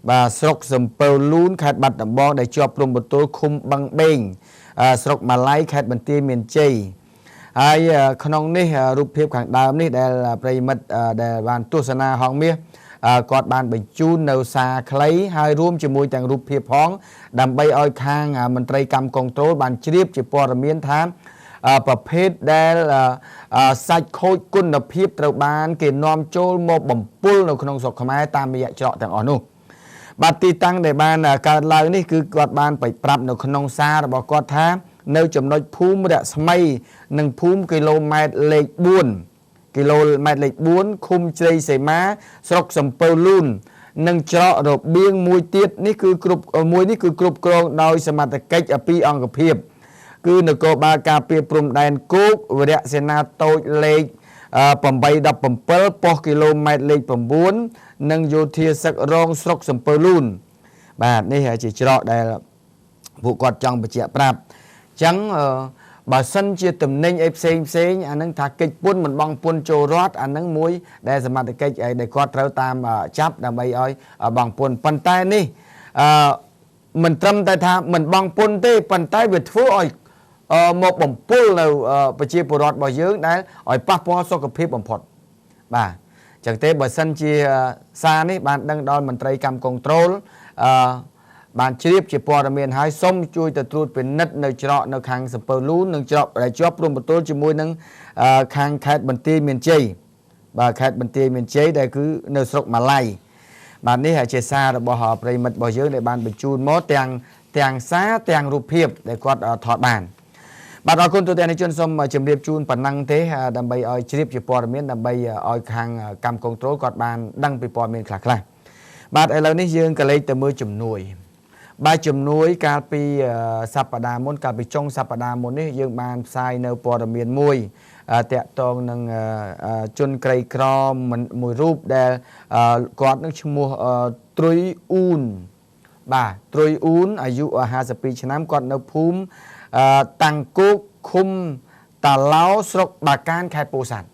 và sọc sầm pơ lún khát bát đầm bong để cho prom bột tối khum băng beng sọc mà lái khát bẩn tia miền chây aiขนมនេះរូបភាពខាងដើមនេះដែលប្រិមិត្តដែលបានទស្សនាហងមាសគាត់បានបញ្ជូននៅសារខ្លីហើយរួមជាមួយទាំងរូបភាពផងដើម្បីឲ្យខាងមន្ត្រីកម្មគនត្រូលបានជ្រាបជាព័ត៌មានថាប្រភេទដែលសាច់ខូចគុណភាពត្រូវបានគេនាំចូលមកបំពុលនៅក្នុងស្រុកខ្មែរតាមរយៈច្រកទាំងអស់នោះបាទទីតាំងដែលបានកើតឡើងនេះគឺគាត់បានបិប្រាប់នៅក្នុងសាររបស់គាត់ថានៅចំណុចភូមិរស្មីនិងភូមិគីឡូម៉ែត្រលេខ4គីឡូម៉ែត្រលេខ4ឃុំជ្រៃសីមាស្រុកសំពៅលូននិងច្រករបៀងមួយទៀតនេះគឺគ្រប់គ្រងដោយសមត្ថកិច្ចពីអង្គភាពគឺនគរបាលការពារព្រំដែនគោកវរៈសេនាតូចលេខ817ប៉ុស្តិ៍គីឡូម៉ែត្រលេខ9និងយោធាសឹករងស្រុកសំពៅលូនបាទនេះជាច្រកដែលពួកគាត់ចង់បញ្ជាក់ប្រាប់ចឹងបើសិនជាតំណែងអីផ្សេងអានឹងថាកិច្ចពន្ធមិនបងពន្ធចូលរដ្ឋអានឹងមួយដែលសមត្ថកិច្ចដែលគាត់ត្រូវតាមចាប់ដើម្បីឲ្យបងពន្ធប៉ុន្តែនេះមិនត្រឹមតែថាមិនបងពន្ធទេប៉ុន្តែវាធ្វើឲ្យមកបំពុលនៅប្រជាពលរដ្ឋរបស់យើងដែលឲ្យប៉ះពាល់សុខភាពបំផុតបាទចឹងទេបើសិនជាសារនេះបានដឹងដល់មន្ត្រីកម្មគនត្រូលបានជ្រាបជាព័ត៌មានហើយសូមជួយទៅត្រួតពិនិត្យនៅច្រកនៅខាងសំពៅលូននិងច្រកដែលជាប់ព្រំប្រទល់ជាមួយនឹងខាងខេត្តបន្ទាយមានជ័យបាទខេត្តបន្ទាយមានជ័យដែលគឺនៅស្រុកម៉ាឡៃបាទនេះជាសាររបស់ប្រិមិត្តរបស់យើងដែលបានបញ្ជូនមកទាំងសារទាំងរូបភាពដែលគាត់ថតបានបាទអរគុណទូទាំងជនសូមជម្រាបជូនប៉ុណ្ណឹងទេដើម្បីឲ្យជ្រាបជាព័ត៌មានដើម្បីឲ្យខាងកម្មគនត្រូលគាត់បានដឹងពីព័ត៌មានខ្លះបាទឥឡូវនេះយើងក៏លេខទៅមើលជំនួយបាទជំនួយកាលពីសប្តាហ៍មុនកាលពីចុងសប្តាហ៍មុននេះយើងបានផ្សាយនៅព័ត៌មានមួយតាក់ទងនឹងជនក្រីក្រមួយរូបដែលគាត់នឹងឈ្មោះត្រុយអ៊ូនបាទត្រុយអ៊ូនអាយុ52ឆ្នាំគាត់នៅភូមិតាំងគោកឃុំតាឡោស្រុកបាកានខេត្តពោធិ៍សាត់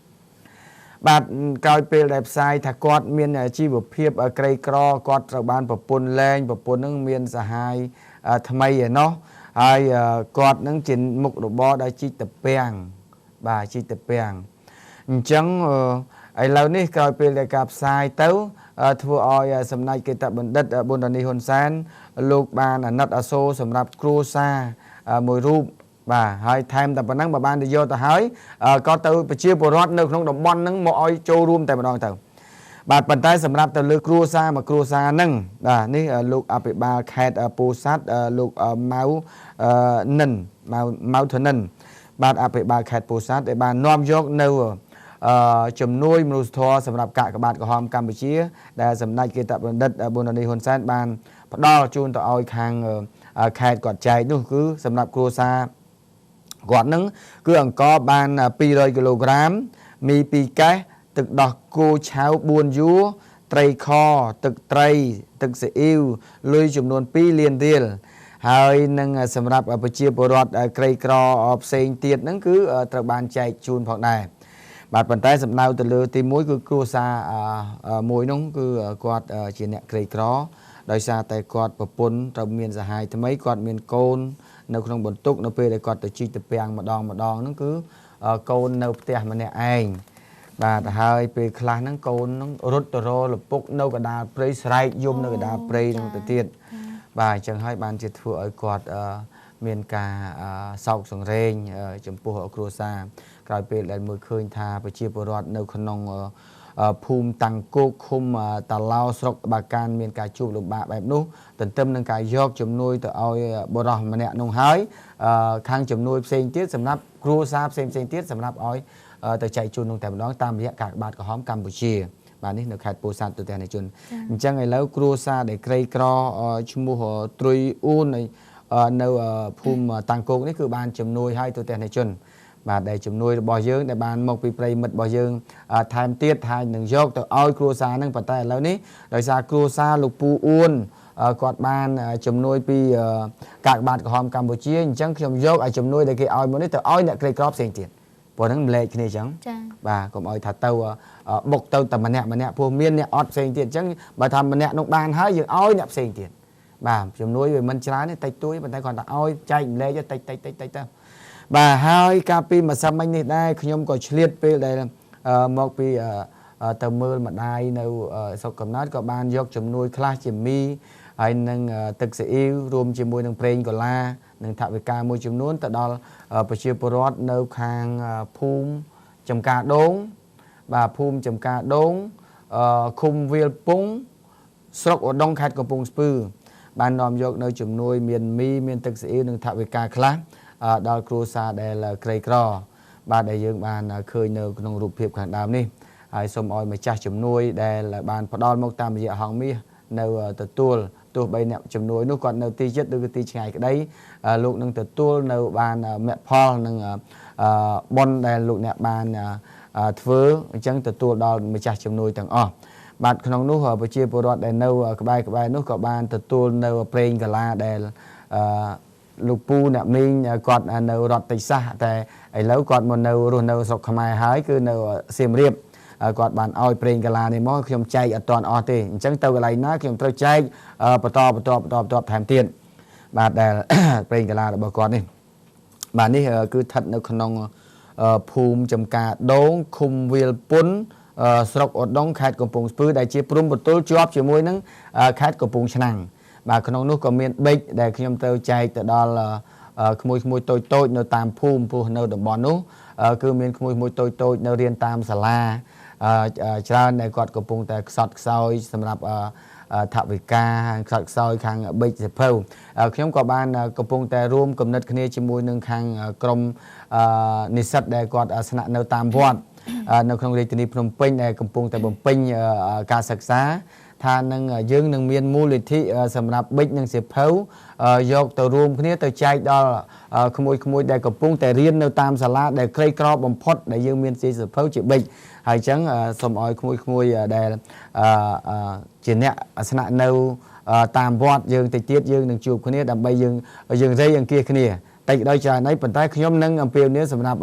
បាទក្រោយពេលដែលផ្សាយថាគាត់មានជីវភាពក្រីក្រគាត់ត្រូវបានប្រពន្ធលែងប្រពន្ធនឹងមានសហាយថ្មីឯណោះហើយគាត់នឹងជាមុខរបរដែលជីកតាពាំងបាទជីកតាពាំងអញ្ចឹងឥឡូវនេះក្រោយពេលដែលការផ្សាយទៅធ្វើឲ្យសម្ដេចគិតបណ្ឌិតប៊ុនរ៉ានីហ៊ុនសែនលោកបានអាណិតអាសូរសម្រាប់គ្រួសារមួយរូបបាទហើយថែមតែប៉ុណ្ណឹងបើបានទៅយកទៅហើយក៏ទៅប្រជាពលរដ្ឋនៅក្នុងតំបន់ហ្នឹងមកឲ្យចូលរួមតែម្ដងទៅបាទប៉ុន្តែសម្រាប់ទៅលើគ្រួសារមួយគ្រួសារហ្នឹងបាទនេះលោកអភិបាលខេត្តពោធិ៍សាត់លោកម៉ៅនិនម៉ៅធនិនបាទអភិបាលខេត្តពោធិ៍សាត់ដែលបាននាំយកនៅជំនួយមនុស្សធម៌សម្រាប់កាកបាទក្រហមកម្ពុជាដែលសម្ដេចគិតបណ្ឌិតប៊ុនរ៉ានីហ៊ុនសែនបានផ្ដល់ជូនទៅឲ្យខាងខេត្តគាត់ចែកនោះគឺសម្រាប់គ្រួសារគាត់នឹងគឺអង្ករបាន200គីឡូក្រាមមី2កេសទឹកដោះគោឆៅ4យួរត្រីខទឹកត្រីទឹកស៊ីអ៊ីវលុយចំនួន2លានរៀលហើយនឹងសម្រាប់ប្រជាពលរដ្ឋក្រីក្រផ្សេងទៀតហ្នឹងគឺត្រូវបានចែកជូនផងដែរបាទប៉ុន្តែសំដៅទៅលើទី1គឺគ្រួសារមួយនោះគឺគាត់ជាអ្នកក្រីក្រដោយសារតែគាត់ប្រពន្ធត្រូវមានសហាយថ្មីគាត់មានកូននៅក្នុងបន្ទុកនៅពេលដែលគាត់ទៅជីកតាពាំងម្ដងហ្នឹងគឺកូននៅផ្ទះម្នាក់ឯងបាទហើយពេលខ្លះហ្នឹងកូនហ្នឹងរត់ទៅរលពុកនៅកណ្ដាលព្រៃស្រែកយំនៅកណ្ដាលព្រៃហ្នឹងទៅទៀតបាទអញ្ចឹងហើយបានជាធ្វើឲ្យគាត់មានការសោកសង្រេងចំពោះគ្រួសារក្រោយពេលដែលមើលឃើញថាប្រជាពលរដ្ឋនៅក្នុងភូមិតាំងគោកឃុំតាឡោស្រុកបាកានមានការជួបលំបាកបែបនោះទន្ទឹមនឹងការយកជំនួយទៅឲ្យបរិសម្នាក់នោះហើយខាងជំនួយផ្សេងទៀតសម្រាប់គ្រួសារផ្សេងទៀតសម្រាប់ឲ្យទៅចែកជូននោះតែម្ដងតាមរយៈកាកបាទក្រហមកម្ពុជាបាទនេះនៅខេត្តពោធិ៍សាត់ទូទាំងជនអញ្ចឹងឥឡូវគ្រួសារដែលក្រីក្រឈ្មោះត្រុយអ៊ូននៅភូមិតាំងគោកនេះគឺបានជំនួយឲ្យទូទាំងជនបាទដែលជំនួយរបស់យើងដែលបានមកពីប្រិមិត្តរបស់យើងថែមទៀតហើយនឹងយកទៅឲ្យគ្រួសារហ្នឹងប៉ុន្តែឥឡូវនេះដោយសារគ្រួសារលោកពូអ៊ួនគាត់បានជំនួយពីកាកបាទក្រហមកម្ពុជាអញ្ចឹងខ្ញុំយកឲ្យជំនួយដែលគេឲ្យមកនេះទៅឲ្យអ្នកក្រីក្រផ្សេងទៀត ព្រោះហ្នឹងម្លែកគ្នាអញ្ចឹងបាទកុំឲ្យថាទៅបុកទៅតែម្នាក់ព្រោះមានអ្នកអត់ផ្សេងទៀតអញ្ចឹងបើថាម្នាក់នោះបានហើយយើងឲ្យអ្នកផ្សេងទៀតបាទជំនួយវាមិនច្រើនទេតិចតួចប៉ុន្តែគាត់ថាឲ្យចែកម្លែកតិចទៅបាទហើយកាលពីម្សិលមិញនេះដែរខ្ញុំក៏ឆ្លៀតពេលដែលមកពីទៅមើលម្ដាយនៅស្រុកកំណើតក៏បានយកជំនួយខ្លះជាមីហើយនឹងទឹកស៊ីអ៊ីវរួមជាមួយនឹងប្រេងកូឡានិងថវិកាមួយចំនួនទៅដល់ប្រជាពលរដ្ឋនៅខាងភូមិចំការដូងបាទភូមិចំការដូងឃុំវាលពងស្រុកឧដុង្គខេត្តកំពង់ស្ពឺបាននាំយកនៅជំនួយមានមីមានទឹកស៊ីអ៊ីវនិងថវិកាខ្លះដល់គ្រួសារដែលក្រីក្របាទដែលយើងបានឃើញនៅក្នុងរូបភាពខាងដើមនេះហើយសូមឲ្យម្ចាស់ជំនួយដែលបានផ្ដល់មកតាមរយៈហងមាសនៅទទួលទោះបីអ្នកជំនួយនោះគាត់នៅទីជិតឬក៏ទីឆ្ងាយក្តីលោកនឹងទទួលនៅបានមគ្គផលនិងបុណ្យដែលលោកអ្នកបានធ្វើអញ្ចឹងទទួលដល់ម្ចាស់ជំនួយទាំងអស់បាទក្នុងនោះប្រជាពលរដ្ឋដែលនៅក្បែរនោះក៏បានទទួលនៅប្រេងកាឡាដែលលោកពូអ្នកមីងគាត់នៅរដ្ឋតិចសាសតែឥឡូវគាត់មកនៅរស់នៅស្រុកខ្មែរហើយគឺនៅសៀមរាបគាត់បានឲ្យប្រេងកាឡានេះមកខ្ញុំចែកអត់ទាន់អស់ទេអញ្ចឹងទៅកន្លែងណាខ្ញុំត្រូវចែកបន្តថែមទៀតបាទដែលប្រេងកាឡារបស់គាត់នេះបាទនេះគឺស្ថិតនៅក្នុងភូមិចំការដូងឃុំវាលពុនស្រុកឧដុង្គខេត្តកំពង់ស្ពឺដែលជាព្រំប្រទល់ជាប់ជាមួយនឹងខេត្តកំពង់ឆ្នាំងបាទក្នុងនោះក៏មានប៊ិចដែលខ្ញុំត្រូវចែកទៅដល់ក្មួយតូចនៅតាមភូមិព្រោះនៅតំបន់នោះគឺមានក្មួយតូចនៅរៀនតាមសាលាច្រើនដែលគាត់កំពុងតែខ្សត់ខ្សោយសម្រាប់ថវិកាខ្សត់ខ្សោយខាងប៊ិចសិភៅខ្ញុំក៏បានកំពុងតែរួមគំនិតគ្នាជាមួយនឹងខាងក្រមនិស្សិតដែលគាត់ស្នាក់នៅតាមវត្តនៅក្នុងរាជធានីភ្នំពេញដែលកំពុងតែបំពេញការសិក្សាថានឹងយើងនឹងមានមូលនិធិសម្រាប់ប៊ិចនិងសិភៅយកទៅរួមគ្នាទៅចែកដល់ក្មួយដែលកំពុងតែរៀននៅតាមសាលាដែលក្រីក្របំផុតដែលយើងមានសិភៅជាប៊ិចហើយអញ្ចឹងសូមឲ្យក្មួយដែលជាអ្នកស្នាក់នៅតាមវត្តយើងតិចទៀតយើងនឹងជួបគ្នាដើម្បីយើងរៃអង្គាសគ្នាតិចដោយច្រើនហើយប៉ុន្តែខ្ញុំនឹងអំពាវនាវសម្រាប់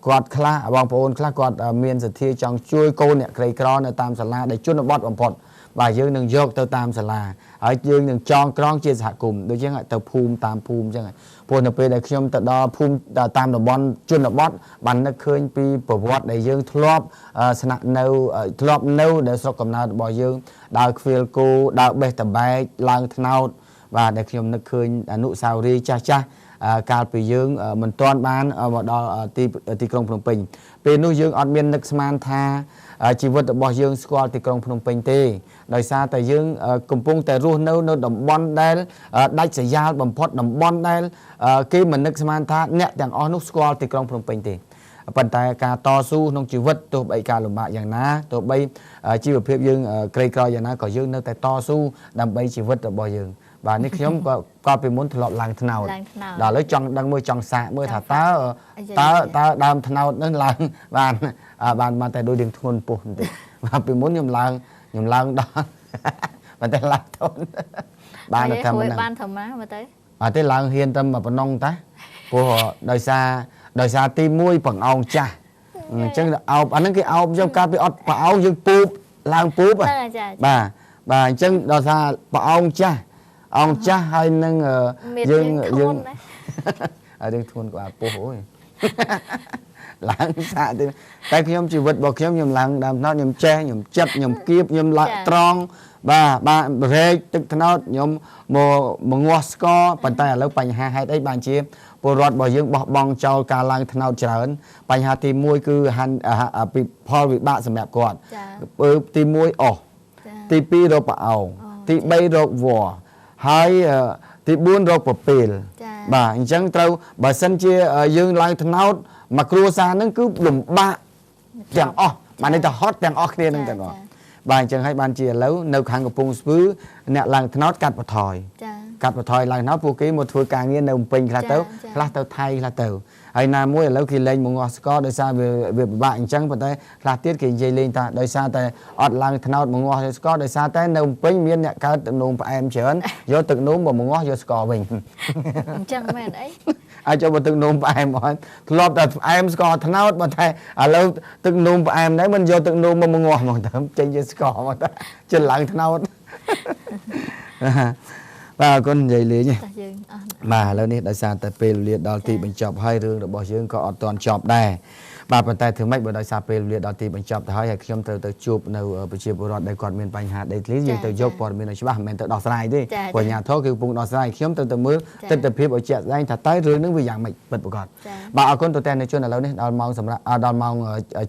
គាត់ខ្លះបងប្អូនខ្លះគាត់មានសទ្ធាចង់ជួយកូនអ្នកក្រីក្រនៅតាមសាលាដែលជនបទបំផុតបាទយើងនឹងយកទៅតាមសាលាហើយយើងនឹងចងក្រងជាសហគមន៍ដូចជាទៅភូមិតាមភូមិអញ្ចឹងព្រោះនៅពេលដែលខ្ញុំទៅដល់ភូមិតាមតំបន់ជនបទបាននឹកឃើញពីប្រវត្តិដែលយើងធ្លាប់ស្នាក់នៅដែលស្រុកកំណើតរបស់យើងដើរខ្វៀលគោដើរបេះតបែកឡើងថ្នោតបាទដែលខ្ញុំនឹកឃើញអនុស្សាវរីយ៍ចាស់កាលពីយើងមិនទាន់បានមកដល់ទីក្រុងភ្នំពេញពេលនោះយើងអត់មាននឹកស្មានថាជីវិតរបស់យើងស្គាល់ទីក្រុងភ្នំពេញទេដោយសារតែយើងកំពុងតែរស់នៅតំបន់ដែលដាច់ស្រយាលបំផុតតំបន់ដែលគេមិននឹកស្មានថាអ្នកទាំងអស់នោះស្គាល់ទីក្រុងភ្នំពេញទេប៉ុន្តែការតស៊ូក្នុងជីវិតទោះបីការលំបាកយ៉ាងណាទោះបីជីវភាពយើងក្រីក្រយ៉ាងណាក៏យើងនៅតែតស៊ូដើម្បីជីវិតរបស់យើងបាទនេះខ្ញុំក៏ពីមុនធ្លាប់ឡើងថ្នោតដល់ឥឡូវចង់ដឹងចង់សាកមើលថាតើដើមថ្នោតនឹងឡើងបានតែដូចរៀងធ្ងន់ពោះបន្តិចបាទពីមុនខ្ញុំឡើងដល់ប៉ុន្តែឡើងធន់បានតែមិនបានធម្មតាមើលទៅអត់ទេឡើងហ៊ានតែប៉ុណ្ណឹងតាព្រោះដោយសារទី1បង្អោងចាស់អញ្ចឹងអោបអាហ្នឹងគេអោបយកកាលពីអត់ប្រអោងយើងពូបឡើងពូបបាទអញ្ចឹងដល់ថាប្រអោងចាស់អង្គចាស់ហើយនឹងយើងរឿងធ្ងន់ក៏ពោះអូយឡើងសាកទៅតែខ្ញុំជីវិតរបស់ខ្ញុំឡើងដើមថ្នោតខ្ញុំចេះខ្ញុំចិត្តខ្ញុំគៀបខ្ញុំឡើងត្រង់បាទរែកទឹកថ្នោតខ្ញុំមកងាស់ស្គរប៉ុន្តែឥឡូវបញ្ហាហេតុអីបានជាពលរដ្ឋរបស់យើងបោះបង់ចោលការឡើងថ្នោតច្រើនបញ្ហាទី1គឺផលវិបាកសម្រាប់គាត់ទី1អស់ទី2រកប្រអោងទី3រកវល្លិហើយទី4រកប្រពេលបាទអញ្ចឹងត្រូវបើសិនជាយើងឡើងថ្នោតមកគ្រួសារហ្នឹងគឺលំបាកទាំងអស់បានន័យថាហត់ទាំងអស់គ្នានឹងទាំងអស់បាទអញ្ចឹងហើយបានជាឥឡូវនៅខាងកំពង់ស្ពឺអ្នកឡើងថ្នោតកាត់បន្ថយឡើងថ្នោតពួកគេមកធ្វើការងារនៅភ្នំពេញខ្លះទៅថៃខ្លះទៅហើយណាមួយឥឡូវគេលេងមកងាស់ស្គរដោយសារវាពិបាកអញ្ចឹងប៉ុន្តែខ្លះទៀតគេនិយាយលេងថាដោយសារតែអត់ឡើងថ្នោតមកងាស់ស្គរដោយសារតែនៅភ្នំពេញមានអ្នកកើតទឹកនោមផ្អែមច្រើនយកទឹកនោមមកងាស់យកស្គរវិញអញ្ចឹងមែនអី ai cho một từng nôm em hỏi lọp đặt em có thằng nào mà thay lâu từng nôm em đấy mình vô từng nôm mà ngồi mà thầm trên dưới có mà ta trên lặng thằng nào và con vậy liền nhỉ mà lâu nay đã sang tại pê liệt đó thì mình chọc hai rương được bỏ dương có toàn chọc đè bà phần tay thường mấy bữa đại sa pê liệt đó thì mình chọc thấy hay khi từ chụp nào bị chụp bột đây còn miền Bắc hạt đây lý gì từ dốc còn miền này chứ bà mình từ đỏ sai đi của nhà thuốcคือvùng đỏ sai khi từ mưa từ phía ở chợ anh thật tới rương nước vì dạng mình bật bột còn bà ở conตัวแทนในช่วงนั้นแล้วนี่ดอนมองสำหรับดอนมอง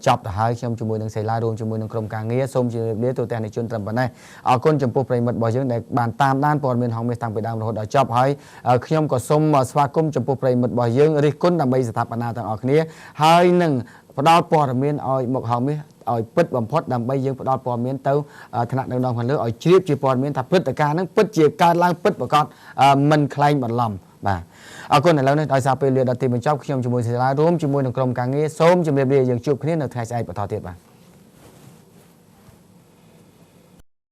จอบแต่ให้ชมจมูกดังใส่ลายรวมจมูกดังกรมการเงี้ยส้มจมูกเลี้ยตัวแทนในช่วงตรำปนได้เอาคนจมูกปริมาณบ่อยยังได้บานตามด้านปอนเมืองห้องเมืองต่างไปดาวเราได้จอบให้ขยมก็ส้มสวากุมจมูกปริมาณบ่อยยังริกุนดำใบสถาปนาต่างออกนี้ให้หนึ่งดาวปอนเมืองเอาหมกห้องมีเอาปิดบำพดดำใบยังดาวปอนเมืองเต้าถนัดน้องคนเลือกเอาชีพจีปอนเมืองถ้าปิดแต่การนั้นปิดจีการล้างปิดประกอบมันคลายบัดลำบ่าเอาคนไหนแล้วเนี่ยโดยสาไปเรียนดนตรีมันชอบขยมจมูกเสียร้ายร่วมจมูกหนึ่งกรมการเงี้ยส้มจมูกเรียอย่างจูบขึ้นในไทยใจปะทอเทียบบ่า